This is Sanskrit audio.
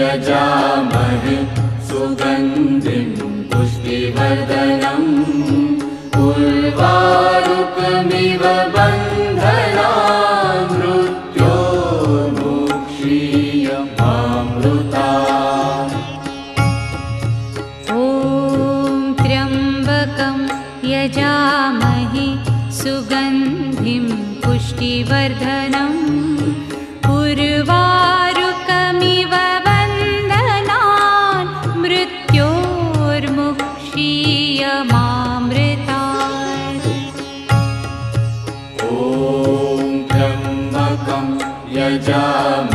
यजामहे सुगन्धिं पुष्टिवर्धनम् उर्वारुकमिव बन्धनान् मृत्योर्मुक्षीयमामृतात्। ॐ त्र्यम्बकं यजामहे सुगन्धिं पुष्टिवर्धनम् उर्वारुकमिव बन्धनान् मृत्योर्मुक्षीयमामृतात्। ॐ त्र्यम्बकं यजामहे